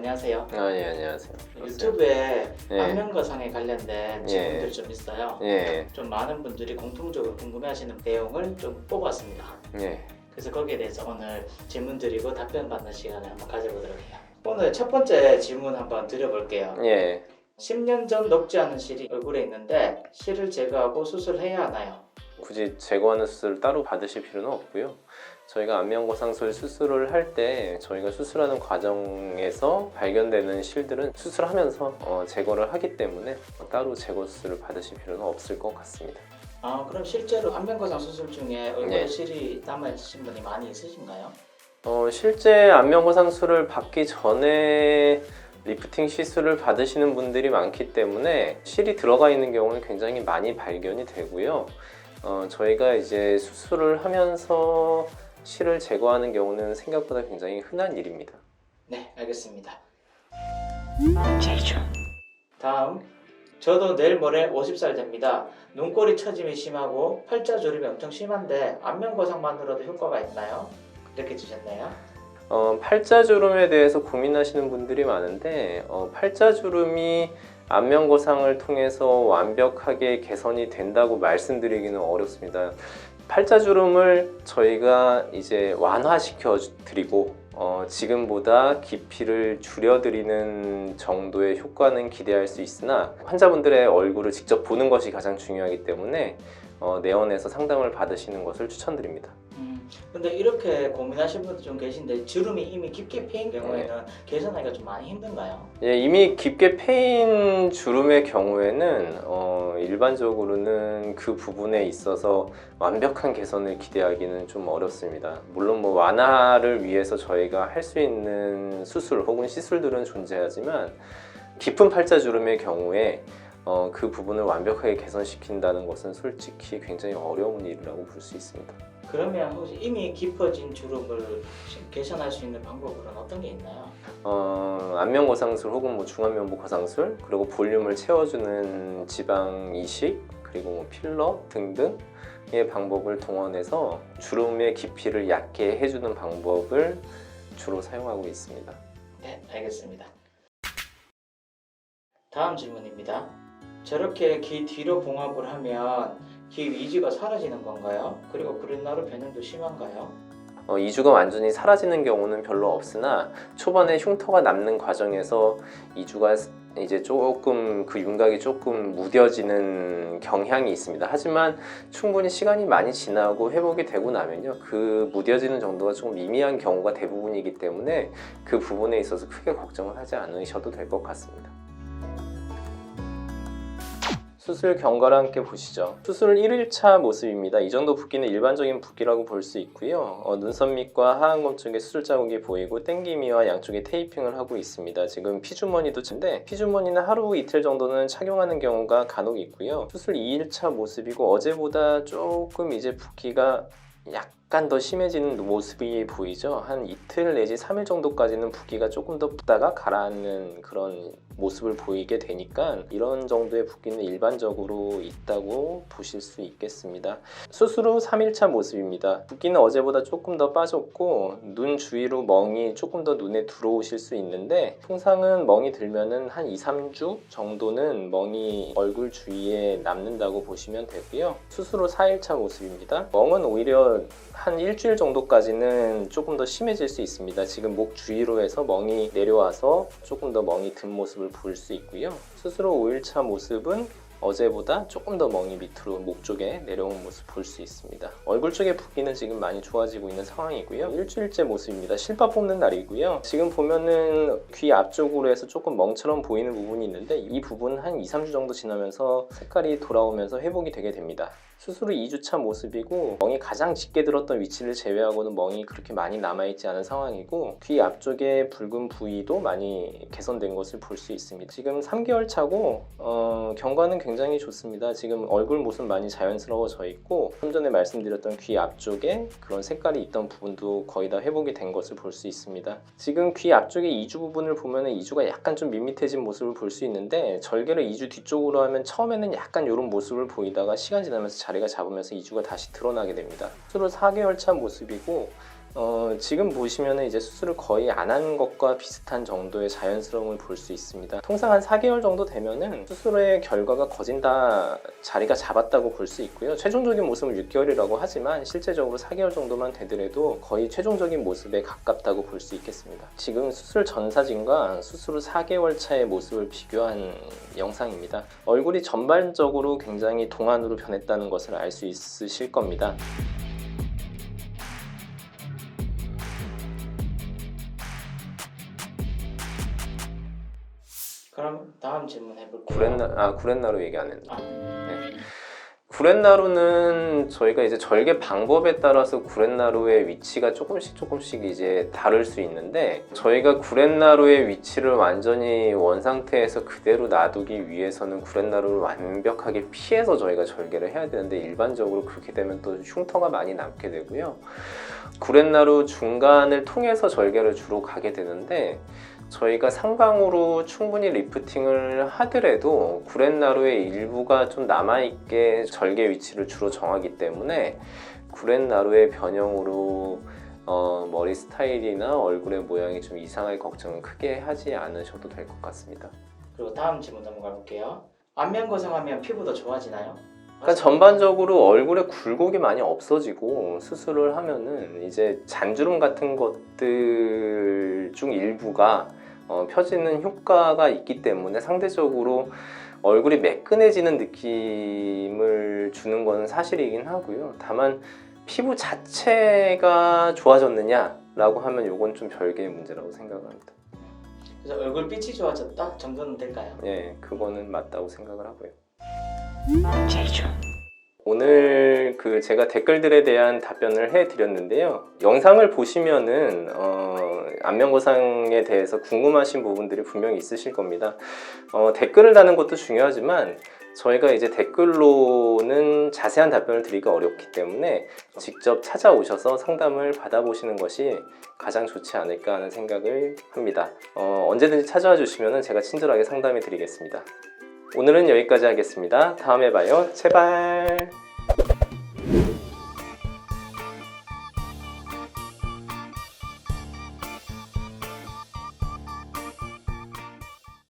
안녕하세요. 예, 안녕하세요. 유튜브에 예. 안면거상에 관련된 질문들 좀 있어요. 예, 좀 많은 분들이 공통적으로 궁금해하시는 내용을 좀 뽑았습니다. 예, 그래서 거기에 대해서 오늘 질문 드리고 답변 받는 시간을 한번 가져보도록 해요. 오늘 첫 번째 질문 한번 드려볼게요. 예. 10년 전 녹지 않은 실이 얼굴에 있는데 실을 제거하고 수술해야 하나요? 굳이 제거하는 수술을 따로 받으실 필요는 없고요. 저희가 안면거상술 수술을 할 때 저희가 수술하는 과정에서 발견되는 실들은 수술하면서 제거를 하기 때문에 따로 제거 수술을 받으실 필요는 없을 것 같습니다. 그럼 실제로 안면거상 수술 중에 얼굴에 네. 실이 남아있으신 분이 많이 있으신가요? 실제 안면거상술을 받기 전에 리프팅 시술을 받으시는 분들이 많기 때문에 실이 들어가 있는 경우는 굉장히 많이 발견이 되고요. 저희가 이제 수술을 하면서 실을 제거하는 경우는 생각보다 굉장히 흔한 일입니다. 네, 알겠습니다. 다음, 저도 내일 모레 50살 됩니다. 눈꼬리 처짐이 심하고 팔자주름이 엄청 심한데 안면거상만으로도 효과가 있나요? 이렇게 주셨네요. 팔자주름에 대해서 고민하시는 분들이 많은데 팔자주름이 안면거상을 통해서 완벽하게 개선이 된다고 말씀드리기는 어렵습니다. 팔자주름을 저희가 이제 완화시켜 드리고 지금보다 깊이를 줄여드리는 정도의 효과는 기대할 수 있으나 환자분들의 얼굴을 직접 보는 것이 가장 중요하기 때문에 내원에서 상담을 받으시는 것을 추천드립니다. 근데 이렇게 고민하시는 분들 좀 계신데 주름이 이미 깊게 패인 경우에는 개선하기가 좀 많이 힘든가요? 예, 이미 깊게 패인 주름의 경우에는 일반적으로는 그 부분에 있어서 완벽한 개선을 기대하기는 좀 어렵습니다. 물론 뭐 완화를 위해서 저희가 할 수 있는 수술 혹은 시술들은 존재하지만 깊은 팔자주름의 경우에 그 부분을 완벽하게 개선시킨다는 것은 솔직히 굉장히 어려운 일이라고 볼 수 있습니다. 그러면 혹시 이미 깊어진 주름을 개선할 수 있는 방법은 어떤 게 있나요? 안면거상술 혹은 뭐 중안면부 거상술, 그리고 볼륨을 채워주는 지방 이식, 그리고 뭐 필러 등등의 방법을 동원해서 주름의 깊이를 얕게 해주는 방법을 주로 사용하고 있습니다. 네, 알겠습니다. 다음 질문입니다. 저렇게 귀 뒤로 봉합을 하면 귀 위주가 사라지는 건가요? 그리고 그린나루 변형도 심한가요? 이주가 완전히 사라지는 경우는 별로 없으나 초반에 흉터가 남는 과정에서 이주가 이제 조금 그 윤곽이 조금 무뎌지는 경향이 있습니다. 하지만 충분히 시간이 많이 지나고 회복이 되고 나면요, 그 무뎌지는 정도가 좀 미미한 경우가 대부분이기 때문에 그 부분에 있어서 크게 걱정을 하지 않으셔도 될 것 같습니다. 수술 경과를 함께 보시죠. 수술 1일차 모습입니다. 이 정도 붓기는 일반적인 붓기라고 볼 수 있고요. 눈썹 밑과 하안검 쪽에 수술 자국이 보이고 땡기미와 양쪽에 테이핑을 하고 있습니다. 지금 피주머니도 친데 피주머니는 하루 이틀 정도는 착용하는 경우가 간혹 있고요. 수술 2일차 모습이고 어제보다 조금 이제 붓기가 약간 더 심해지는 모습이 보이죠. 한 이틀 내지 3일 정도까지는 붓기가 조금 더 붓다가 가라앉는 그런 모습을 보이게 되니까 이런 정도의 붓기는 일반적으로 있다고 보실 수 있겠습니다. 수술 후 3일차 모습입니다. 붓기는 어제보다 조금 더 빠졌고 눈 주위로 멍이 조금 더 눈에 들어오실 수 있는데 통상은 멍이 들면은 한 2, 3주 정도는 멍이 얼굴 주위에 남는다고 보시면 되고요. 수술 후 4일차 모습입니다. 멍은 오히려 한 일주일 정도까지는 조금 더 심해질 수 있습니다. 지금 목 주위로 해서 멍이 내려와서 조금 더 멍이 든 모습을 볼 수 있고요. 수술 후 5일차 모습은 어제보다 조금 더 멍이 밑으로 목 쪽에 내려온 모습 볼 수 있습니다. 얼굴 쪽의 붓기는 지금 많이 좋아지고 있는 상황이고요. 일주일째 모습입니다. 실밥 뽑는 날이고요. 지금 보면은 귀 앞쪽으로 해서 조금 멍처럼 보이는 부분이 있는데 이 부분은 한 2, 3주 정도 지나면서 색깔이 돌아오면서 회복이 되게 됩니다. 수술 후 2주차 모습이고 멍이 가장 짙게 들었던 위치를 제외하고는 멍이 그렇게 많이 남아있지 않은 상황이고 귀 앞쪽의 붉은 부위도 많이 개선된 것을 볼 수 있습니다. 지금 3개월 차고 경과는 굉장히 좋습니다. 지금 얼굴 모습 많이 자연스러워져 있고 좀 전에 말씀드렸던 귀 앞쪽에 그런 색깔이 있던 부분도 거의 다 회복이 된 것을 볼 수 있습니다. 지금 귀 앞쪽의 이주 부분을 보면 이주가 약간 좀 밋밋해진 모습을 볼 수 있는데 절개를 이주 뒤쪽으로 하면 처음에는 약간 이런 모습을 보이다가 시간 지나면서 자리가 잡으면서 이주가 다시 드러나게 됩니다. 수술 4개월 차 모습이고 지금 보시면 이제 수술을 거의 안 한 것과 비슷한 정도의 자연스러움을 볼 수 있습니다. 통상 한 4개월 정도 되면은 수술의 결과가 거진 다 자리가 잡았다고 볼 수 있고요. 최종적인 모습은 6개월이라고 하지만 실제적으로 4개월 정도만 되더라도 거의 최종적인 모습에 가깝다고 볼 수 있겠습니다. 지금 수술 전 사진과 수술 후 4개월 차의 모습을 비교한 영상입니다. 얼굴이 전반적으로 굉장히 동안으로 변했다는 것을 알 수 있으실 겁니다. 그럼 다음 질문 해볼게요. 구렛나루 얘기 안 했는데. 아. 네. 구렛나루는 저희가 이제 절개 방법에 따라서 구렛나루의 위치가 조금씩 이제 다를 수 있는데, 저희가 구렛나루의 위치를 완전히 원 상태에서 그대로 놔두기 위해서는 구렛나루를 완벽하게 피해서 저희가 절개를 해야 되는데, 일반적으로 그렇게 되면 또 흉터가 많이 남게 되고요. 구렛나루 중간을 통해서 절개를 주로 가게 되는데, 저희가 상방으로 충분히 리프팅을 하더라도 구렛나루의 일부가 좀 남아있게 절개 위치를 주로 정하기 때문에 구렛나루의 변형으로 머리 스타일이나 얼굴의 모양이 좀 이상할 걱정은 크게 하지 않으셔도 될 것 같습니다. 그리고 다음 질문 넘어가 볼게요. 안면 거상하면 피부 더 좋아지나요? 그러니까 전반적으로 얼굴에 굴곡이 많이 없어지고, 수술을 하면은 이제 잔주름 같은 것들 중 일부가 펴지는 효과가 있기 때문에 상대적으로 얼굴이 매끈해지는 느낌을 주는 건 사실이긴 하고요. 다만 피부 자체가 좋아졌느냐라고 하면 이건 좀 별개의 문제라고 생각을 합니다. 그래서 얼굴 빛이 좋아졌다 정도는 될까요? 예, 그거는 맞다고 생각을 하고요. 오늘 제가 댓글들에 대한 답변을 해드렸는데요. 영상을 보시면은 안면거상에 대해서 궁금하신 부분들이 분명히 있으실 겁니다. 댓글을 다는 것도 중요하지만 저희가 이제 댓글로는 자세한 답변을 드리기가 어렵기 때문에 직접 찾아오셔서 상담을 받아보시는 것이 가장 좋지 않을까 하는 생각을 합니다. 언제든지 찾아와 주시면 제가 친절하게 상담해 드리겠습니다. 오늘은 여기까지 하겠습니다. 다음에 봐요. 제발.